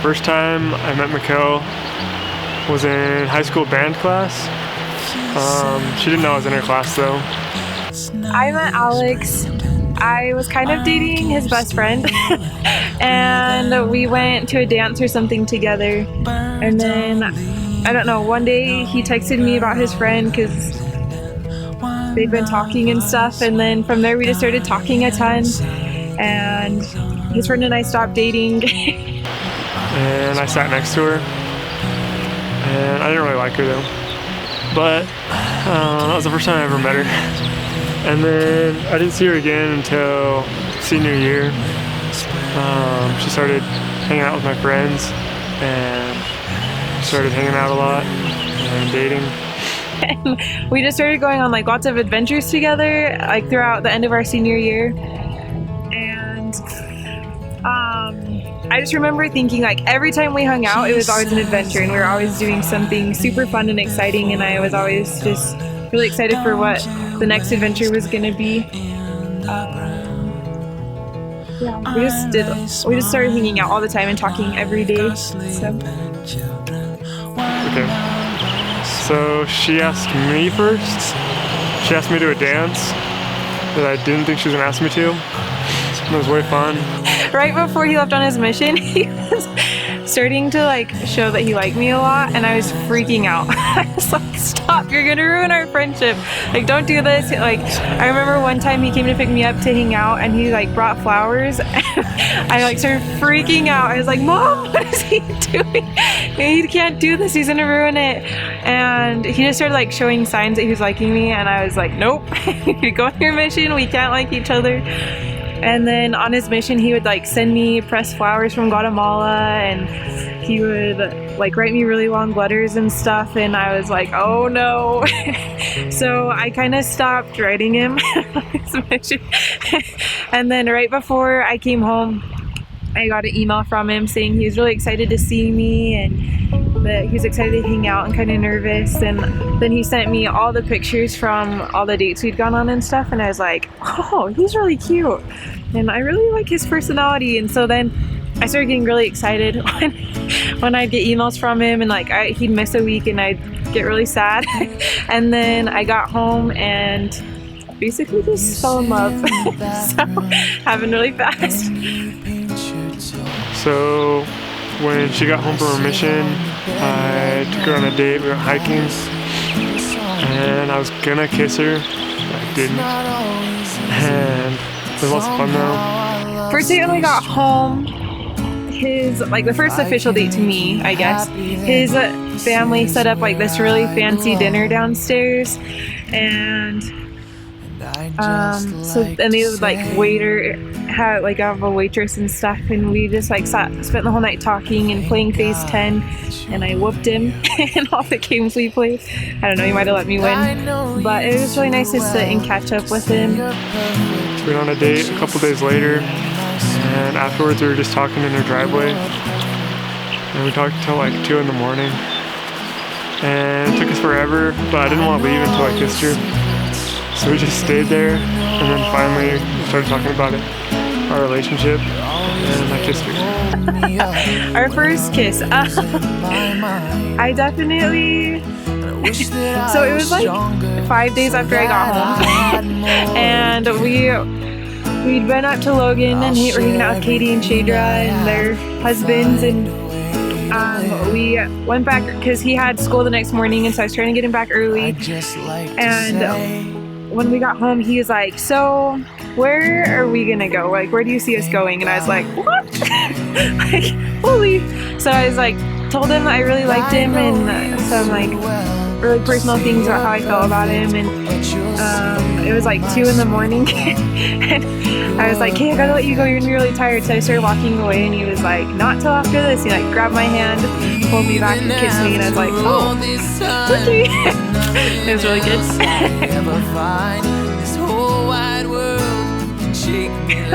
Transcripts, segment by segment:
First time I met McKell was in high school band class. She didn't know I was in her class though. I met Alex. I was kind of dating his best friend and we went to a dance or something together, and then I don't know, one day he texted me about his friend because they'd been talking and stuff, and then from there we just started talking a ton, and his friend and I stopped dating. And I sat next to her, and I didn't really like her though, but that was the first time I ever met her. And then I didn't see her again until senior year. She started hanging out with my friends and started hanging out a lot and dating. And we just started going on like lots of adventures together, like throughout the end of our senior year. And I just remember thinking like every time we hung out, it was always an adventure, and we were always doing something super fun and exciting, and I was always just really excited for what the next adventure was going to be. Yeah, we just started hanging out all the time and talking every day. Okay. So she asked me first. She asked me to a dance that I didn't think she was going to ask me to. It was way fun. Right before he left on his mission, he was starting to like show that he liked me a lot, and I was freaking out. I was like, stop, you're gonna ruin our friendship, like don't do this. Like I remember one time he came to pick me up to hang out, and he like brought flowers. I like started freaking out. I was like, Mom, what is he doing? He can't do this, he's gonna ruin it. And he just started like showing signs that he was liking me, and I was like, nope. You go on your mission, we can't like each other. And then on his mission, he would like send me pressed flowers from Guatemala, and he would like write me really long letters and stuff, and I was like, oh no. So I kind of stopped writing him on his mission. And then right before I came home, I got an email from him saying he was really excited to see me and that he was excited to hang out and kind of nervous. And then he sent me all the pictures from all the dates we'd gone on and stuff, and I was like, oh, he's really cute and I really like his personality. And so then I started getting really excited when I'd get emails from him, and like he'd miss a week and I'd get really sad. And then I got home and basically just fell in love. So happened really fast. So when she got home from her mission, I took her on a date. We went hiking, and I was gonna kiss her, but I didn't. And it was lots of fun though. First date when we got home, his like the first official date to me, I guess, his family set up like this really fancy dinner downstairs, and they would like have a waitress and stuff, and we just like spent the whole night talking and playing phase 10, and I whooped him in all the games we played. I don't know, he might have let me win, but it was really nice to sit and catch up with him. We went on a date a couple days later, and afterwards we were just talking in her driveway, and we talked until like 2 in the morning, and it took us forever, but I didn't want to leave until I kissed her. So we just stayed there, and then finally we started talking about it, our relationship, and I kissed her. Our first kiss. I definitely... So it was like 5 days after I got home, and we'd been up to Logan, and we were hanging out with Katie and Shadra and their husbands, and we went back because he had school the next morning, and so I was trying to get him back early. And when we got home, he was like, so where are we gonna go? Like, where do you see us going? And I was like, what? Like, holy. So I was like, told him I really liked him, and some like really personal things about how I felt about him. And it was like 2 in the morning, and I was like, hey, I gotta let you go, you're gonna be really tired. So I started walking away, and he was like, not till after this. He like grabbed my hand, pulled me back, and kissed me, and I was like, oh, okay. It was really good.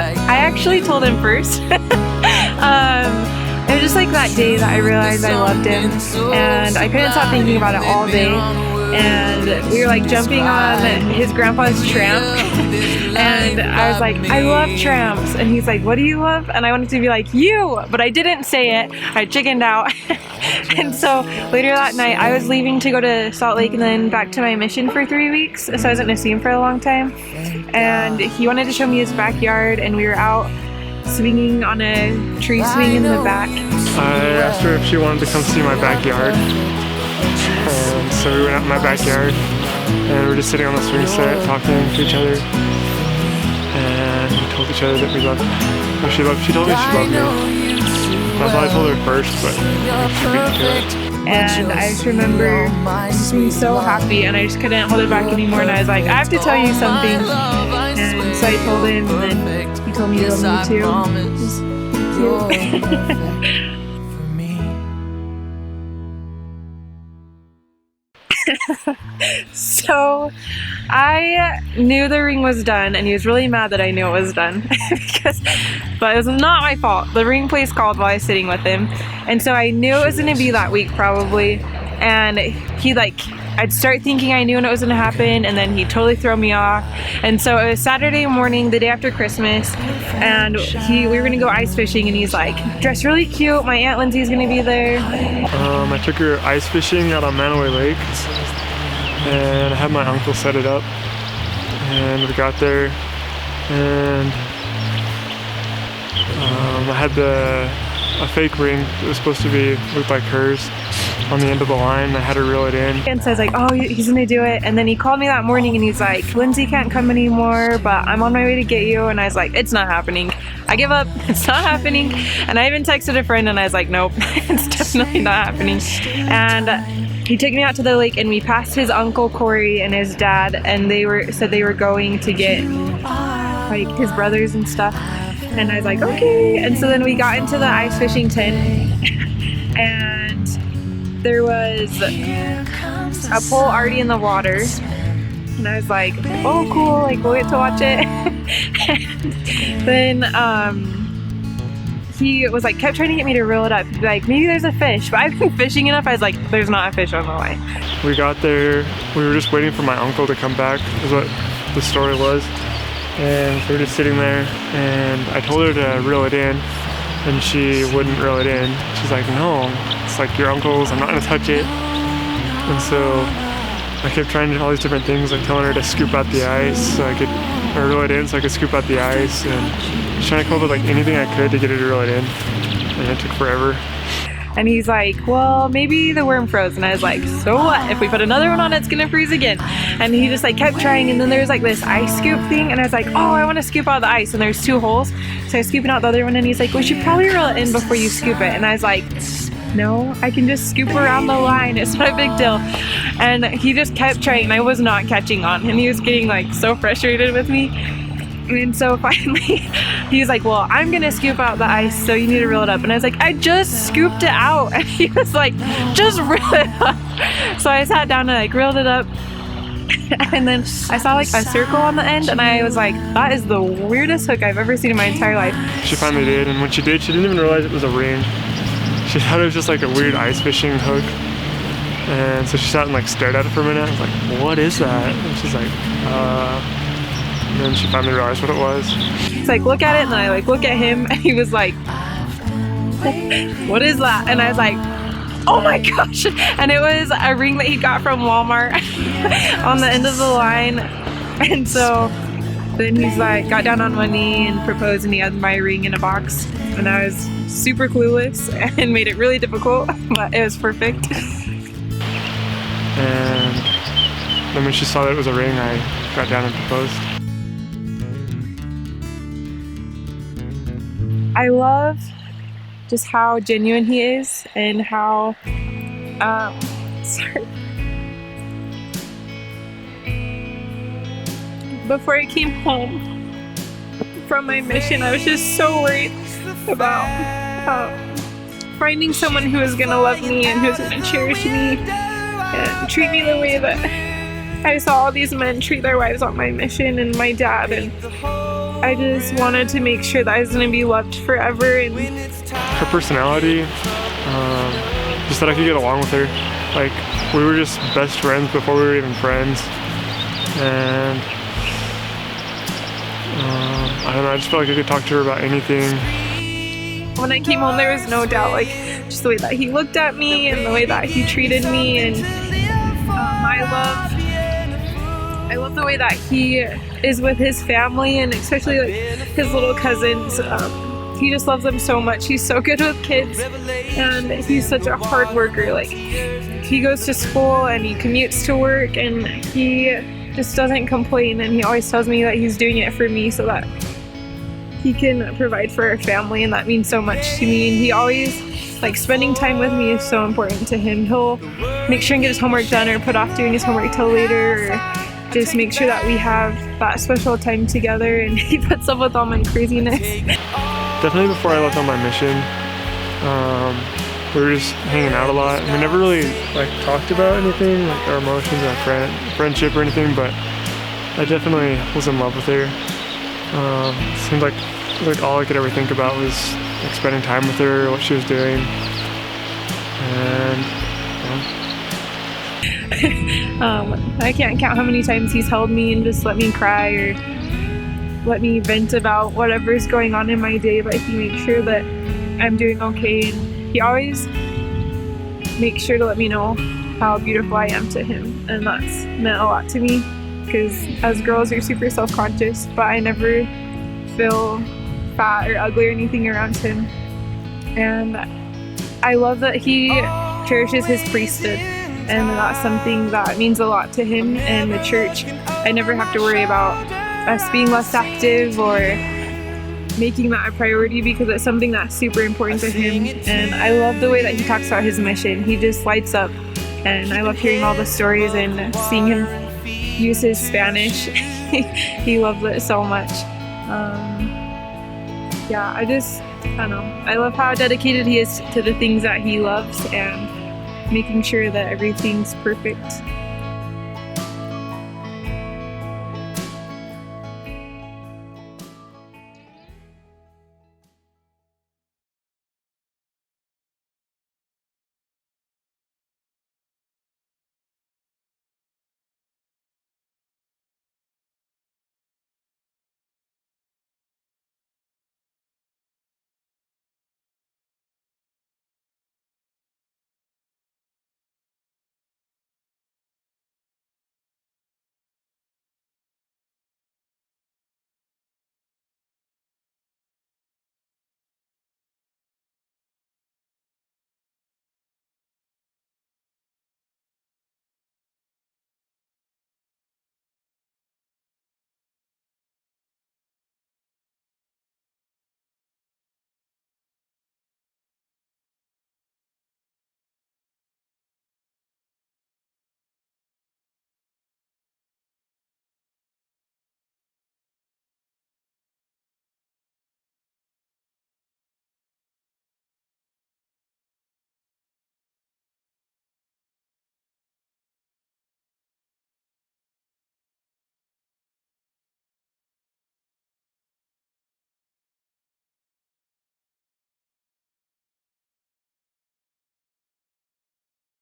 I actually told him first. It was just like that day that I realized I loved him, and I couldn't stop thinking about it all day. and we were like jumping on his grandpa's tramp. And I was like, I love tramps. And he's like, what do you love? And I wanted to be like, you, but I didn't say it. I chickened out. And so later that night, I was leaving to go to Salt Lake and then back to my mission for 3 weeks. So I wasn't going to see him for a long time. And he wanted to show me his backyard, and we were out swinging on a tree swing in the back. I asked her if she wanted to come see my backyard. And so we went out in my backyard, and we were just sitting on the swing set talking to each other. And we told each other that we loved her. She told me she loved me. I thought I told her first, but she beat me to it. And I just remember being so happy, and I just couldn't hold it back anymore. And I was like, I have to tell you something. And so I told him, and then he told me he loved me too. It was cute. So I knew the ring was done, and he was really mad that I knew it was done but it was not my fault. The ring place called while I was sitting with him, and so I knew it was going to be that week probably. And I'd start thinking I knew when it was going to happen, and then he'd totally throw me off. And so it was Saturday morning, the day after Christmas, and we were going to go ice fishing, and he's like, dress really cute, my Aunt Lindsay's going to be there. I took her ice fishing out on Manaway Lake, and I had my uncle set it up, and we got there, and I had a fake ring that was supposed to look like hers on the end of the line. I had her reel it in. And so I was like, oh, he's gonna do it. And then he called me that morning, and he's like, Lindsay can't come anymore, but I'm on my way to get you. And I was like, it's not happening. I give up. It's not happening. And I even texted a friend, and I was like, nope, it's definitely not happening. And he took me out to the lake, and we passed his uncle Corey and his dad, and they said they were going to get like his brothers and stuff. And I was like, okay. And so then we got into the ice fishing tent, and there was a pole already in the water. And I was like, oh, cool, like we'll get to watch it. And then he was like, kept trying to get me to reel it up. He'd be like, maybe there's a fish. But I've been fishing enough. I was like, there's not a fish on the line. We got there, we were just waiting for my uncle to come back, is what the story was. And so we were just sitting there, and I told her to reel it in, and she wouldn't reel it in. She's like, no, it's like your uncle's, I'm not gonna touch it. And so I kept trying to do all these different things, like telling her to scoop out the ice so I could, or reel it in so I could scoop out the ice, and just trying to come up with like anything I could to get her to reel it in, and it took forever. And he's like, well, maybe the worm froze. And I was like, so what? If we put another one on, it's gonna freeze again. And he just like kept trying, and then there was like this ice scoop thing, and I was like, oh, I want to scoop out the ice, and there's 2 holes. So I was scooping out the other one, and he's like, we should probably reel it in before you scoop it. And I was like, no, I can just scoop around the line, it's not a big deal. And he just kept trying, and I was not catching on, and he was getting like so frustrated with me. And so finally he was like, well, I'm gonna scoop out the ice, so you need to reel it up. And I was like, I just scooped it out. And he was like, just reel it up. So I sat down and like reeled it up, and then I saw like a circle on the end, and I was like, that is the weirdest hook I've ever seen in my entire life. She finally did, and when she did, she didn't even realize it was a ring. She thought it was just like a weird ice fishing hook. And so she sat and like stared at it for a minute. I was like, what is that? And she's like, and then she finally realized what it was. It's like, look at it, and then I like look at him, and he was like, what is that? And I was like, oh my gosh. And it was a ring that he got from Walmart on the end of the line. And so then he's like, got down on one knee and proposed, and he had my ring in a box. And I was super clueless and made it really difficult, but it was perfect. And then when she saw that it was a ring, I got down and proposed. I love just how genuine he is, and how, before I came home from my mission, I was just so worried about finding someone who is gonna love me and who's gonna cherish me and treat me the way that I saw all these men treat their wives on my mission, and my dad, and I just wanted to make sure that I was going to be loved forever. And her personality, just that I could get along with her. Like, we were just best friends before we were even friends. And I don't know, I just felt like I could talk to her about anything. When I came home, there was no doubt, like, just the way that he looked at me and the way that he treated me, and I love the way that he is with his family, and especially like his little cousins. He just loves them so much. He's so good with kids, and he's such a hard worker. Like, he goes to school and he commutes to work, and he just doesn't complain, and he always tells me that he's doing it for me so that he can provide for our family, and that means so much to me. And he always, like, spending time with me is so important to him. He'll make sure and get his homework done or put off doing his homework till later, or just make sure that we have that special time together, and he puts up with all my craziness. Definitely before I left on my mission, we were just hanging out a lot. We never really like talked about anything, like our emotions, our friendship or anything, but I definitely was in love with her. It seemed like all I could ever think about was like spending time with her, what she was doing, and I can't count how many times he's held me and just let me cry or let me vent about whatever's going on in my day, but he makes sure that I'm doing okay, and he always makes sure to let me know how beautiful I am to him, and that's meant a lot to me, because as girls you're super self-conscious, but I never feel fat or ugly or anything around him. And I love that he cherishes his priesthood, and that's something that means a lot to him and the church. I never have to worry about us being less active or making that a priority, because it's something that's super important to him. And I love the way that he talks about his mission. He just lights up, and I love hearing all the stories and seeing him use his Spanish. He loves it so much. Yeah, I don't know. I love how dedicated he is to the things that he loves and making sure that everything's perfect.